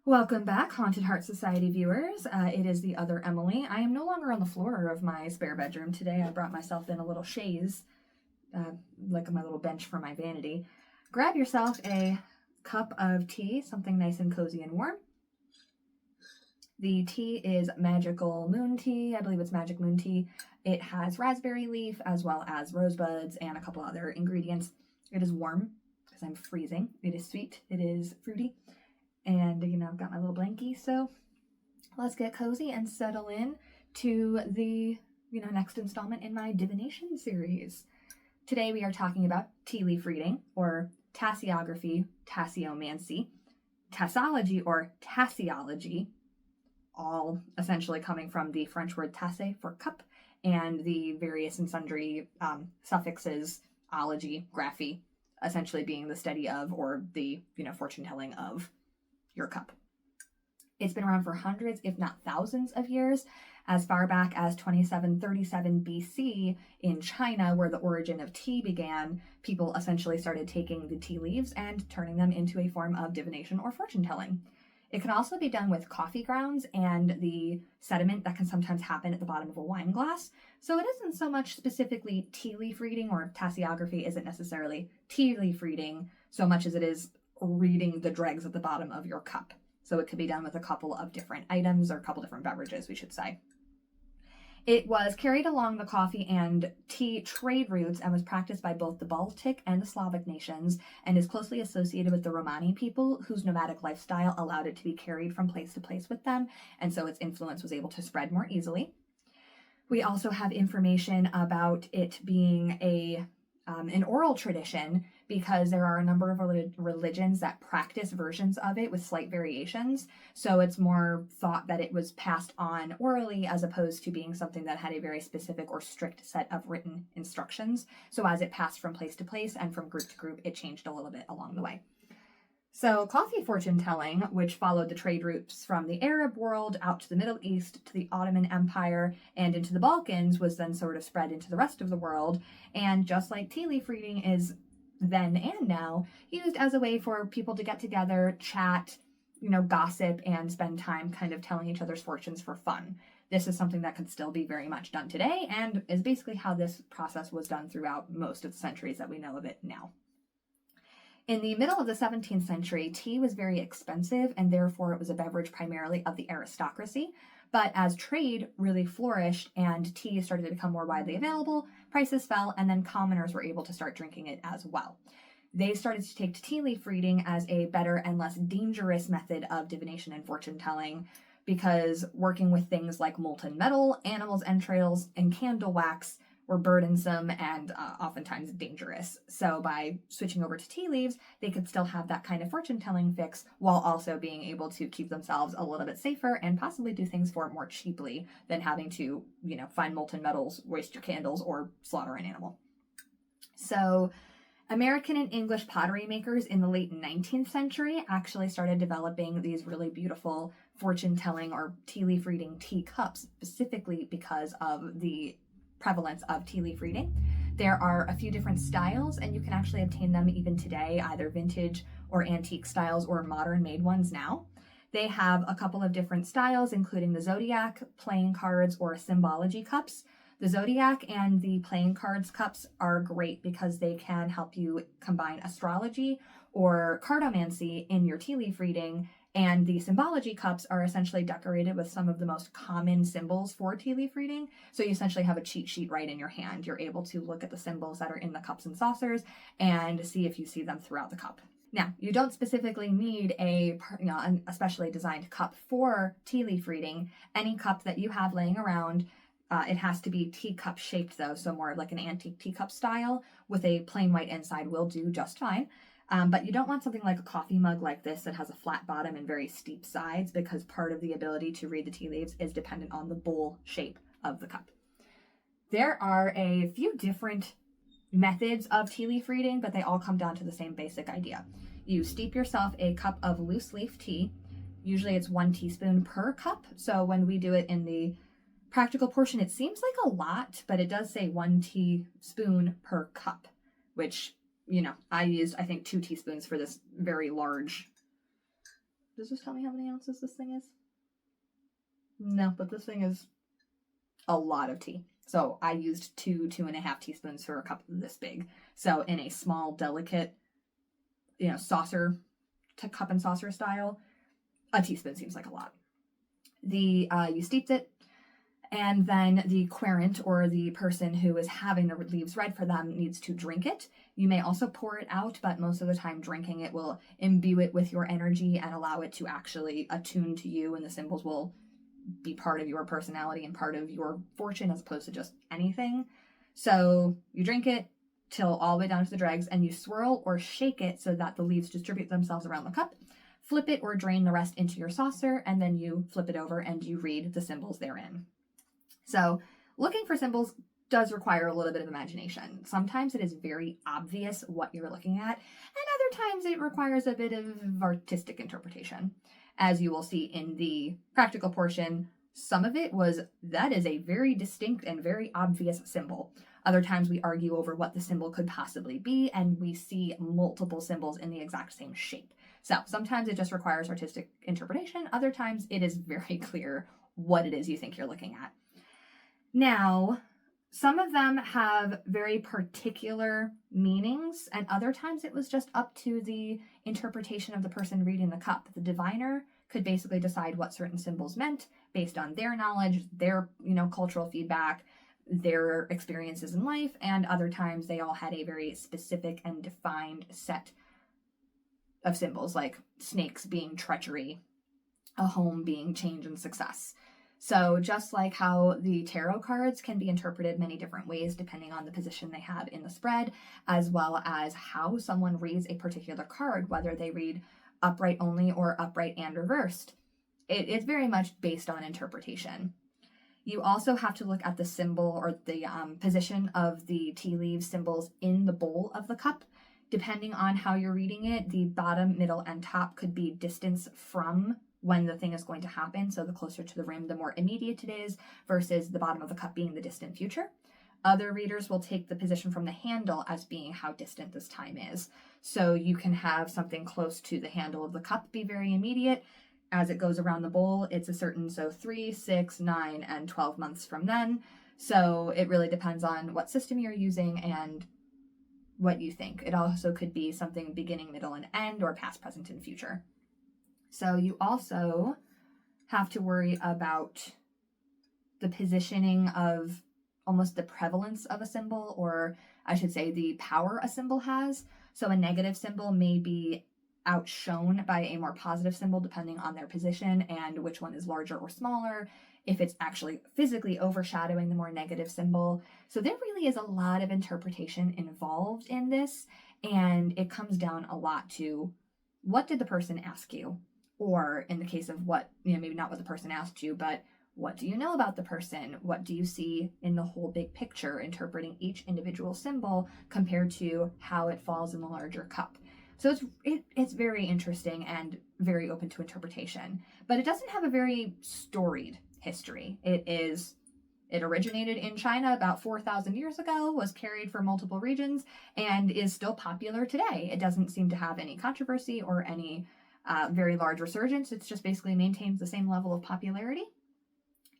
Welcome back, Haunted Heart Society viewers. It is the other Emily. I am no longer on the floor of my spare bedroom today. I brought myself in a little chaise, like my little bench for my vanity. Grab yourself a cup of tea, something nice and cozy and warm. The tea is Magical Moon Tea. I believe it's Magic Moon Tea. It has raspberry leaf as well as rosebuds and a couple other ingredients. It is warm because I'm freezing. It is sweet. It is fruity. And, I've got my little blankie, so let's get cozy and settle in to the, next installment in my divination series. Today we are talking about tea leaf reading, or tasseography, tasseomancy, tassology, or tasseology, all essentially coming from the French word tasse for cup, and the various and sundry suffixes, ology, graphy, essentially being the study of, or the, fortune telling of your cup. It's been around for hundreds, if not thousands of years, as far back as 2737 BC in China, where the origin of tea began. People essentially started taking the tea leaves and turning them into a form of divination or fortune telling. It can also be done with coffee grounds and the sediment that can sometimes happen at the bottom of a wine glass. So it isn't so much specifically tea leaf reading, or tasseography isn't necessarily tea leaf reading so much as it is reading the dregs at the bottom of your cup. So it could be done with a couple of different items, or a couple different beverages, we should say. It was carried along the coffee and tea trade routes and was practiced by both the Baltic and the Slavic nations, and is closely associated with the Romani people, whose nomadic lifestyle allowed it to be carried from place to place with them, and so its influence was able to spread more easily. We also have information about it being an oral tradition, because there are a number of religions that practice versions of it with slight variations. So it's more thought that it was passed on orally, as opposed to being something that had a very specific or strict set of written instructions. So as it passed from place to place and from group to group, it changed a little bit along the way. So coffee fortune telling, which followed the trade routes from the Arab world out to the Middle East to the Ottoman Empire and into the Balkans, was then sort of spread into the rest of the world. And just like tea leaf reading is then and now used as a way for people to get together, chat, gossip, and spend time kind of telling each other's fortunes for fun. This is something that could still be very much done today, and is basically how this process was done throughout most of the centuries that we know of it now. In the middle of the 17th century, tea was very expensive, and therefore it was a beverage primarily of the aristocracy. But as trade really flourished and tea started to become more widely available, prices fell, and then commoners were able to start drinking it as well. They started to take to tea leaf reading as a better and less dangerous method of divination and fortune telling, because working with things like molten metal, animals' entrails, and candle wax were burdensome and oftentimes dangerous. So by switching over to tea leaves, they could still have that kind of fortune telling fix, while also being able to keep themselves a little bit safer and possibly do things for it more cheaply than having to, find molten metals, waste your candles, or slaughter an animal. So American and English pottery makers in the late 19th century actually started developing these really beautiful fortune telling or tea leaf reading teacups, specifically because of the prevalence of tea leaf reading. There are a few different styles, and you can actually obtain them even today, either vintage or antique styles or modern made ones now. They have a couple of different styles, including the zodiac, playing cards, or symbology cups. The zodiac and the playing cards cups are great because they can help you combine astrology or cartomancy in your tea leaf reading, and the symbology cups are essentially decorated with some of the most common symbols for tea leaf reading. So you essentially have a cheat sheet right in your hand. You're able to look at the symbols that are in the cups and saucers and see if you see them throughout the cup. Now, you don't specifically need an especially designed cup for tea leaf reading. Any cup that you have laying around, it has to be teacup shaped though, so more like an antique teacup style with a plain white inside will do just fine. But you don't want something like a coffee mug like this that has a flat bottom and very steep sides, because part of the ability to read the tea leaves is dependent on the bowl shape of the cup. There are a few different methods of tea leaf reading, but they all come down to the same basic idea. You steep yourself a cup of loose leaf tea. Usually it's 1 teaspoon per cup. So when we do it in the practical portion, it seems like a lot, but it does say 1 teaspoon per cup, which I used, I think, 2 teaspoons for this very large Does this tell me how many ounces this thing is? No, but this thing is a lot of tea. So I used 2.5 teaspoons for a cup this big. So in a small, delicate, saucer, to cup and saucer style, a teaspoon seems like a lot. You steeped it, and then the querent, or the person who is having the leaves read for them, needs to drink it. You may also pour it out, but most of the time drinking it will imbue it with your energy and allow it to actually attune to you, and the symbols will be part of your personality and part of your fortune as opposed to just anything. So you drink it till all the way down to the dregs, and you swirl or shake it so that the leaves distribute themselves around the cup. Flip it or drain the rest into your saucer, and then you flip it over and you read the symbols therein. So looking for symbols does require a little bit of imagination. Sometimes it is very obvious what you're looking at, and other times it requires a bit of artistic interpretation. As you will see in the practical portion, some of it was, that is a very distinct and very obvious symbol. Other times we argue over what the symbol could possibly be, and we see multiple symbols in the exact same shape. So sometimes it just requires artistic interpretation. Other times it is very clear what it is you think you're looking at. Now, some of them have very particular meanings, and other times it was just up to the interpretation of the person reading the cup. The diviner could basically decide what certain symbols meant based on their knowledge, their, cultural feedback, their experiences in life, and other times they all had a very specific and defined set of symbols, like snakes being treachery, a home being change and success. So just like how the tarot cards can be interpreted many different ways depending on the position they have in the spread, as well as how someone reads a particular card, whether they read upright only or upright and reversed. It's very much based on interpretation. You also have to look at the symbol or the position of the tea leaf symbols in the bowl of the cup. Depending on how you're reading it, the bottom, middle, and top could be distance from when the thing is going to happen. So the closer to the rim, the more immediate it is, versus the bottom of the cup being the distant future. Other readers will take the position from the handle as being how distant this time is. So you can have something close to the handle of the cup be very immediate. As it goes around the bowl, it's a certain, 3, 6, 9, and 12 months from then. So it really depends on what system you're using and what you think. It also could be something beginning, middle, and end, or past, present, and future. So you also have to worry about the positioning of almost the prevalence of a symbol, or I should say the power a symbol has. So a negative symbol may be outshone by a more positive symbol depending on their position and which one is larger or smaller, if it's actually physically overshadowing the more negative symbol. So there really is a lot of interpretation involved in this, and it comes down a lot to what did the person ask you? Or in the case of what, maybe not what the person asked you, but what do you know about the person? What do you see in the whole big picture, interpreting each individual symbol compared to how it falls in the larger cup? So it's very interesting and very open to interpretation, but it doesn't have a very storied history. It originated in China about 4,000 years ago, was carried for multiple regions, and is still popular today. It doesn't seem to have any controversy or any very large resurgence. It's just basically maintains the same level of popularity.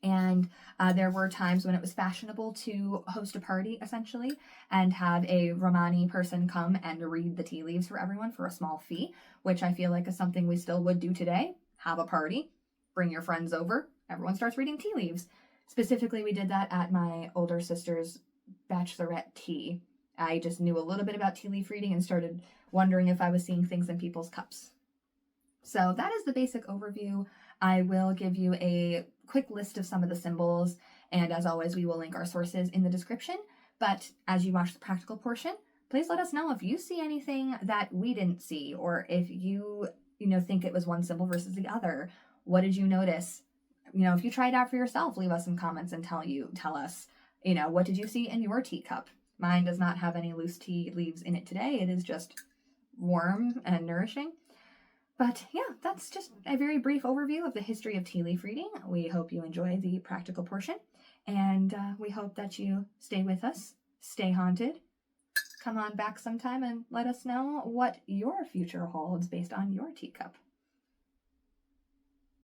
And there were times when it was fashionable to host a party, essentially, and have a Romani person come and read the tea leaves for everyone for a small fee, which I feel like is something we still would do today. Have a party, bring your friends over, everyone starts reading tea leaves. Specifically, we did that at my older sister's bachelorette tea. I just knew a little bit about tea leaf reading and started wondering if I was seeing things in people's cups. So that is the basic overview. I will give you a quick list of some of the symbols, and as always, we will link our sources in the description. But as you watch the practical portion, please let us know if you see anything that we didn't see, or if you think it was one symbol versus the other. What did you notice? If you try it out for yourself, leave us some comments and tell us, what did you see in your teacup? Mine does not have any loose tea leaves in it today. It is just warm and nourishing. But yeah, that's just a very brief overview of the history of tea leaf reading. We hope you enjoy the practical portion, and we hope that you stay with us, stay haunted, come on back sometime and let us know what your future holds based on your teacup.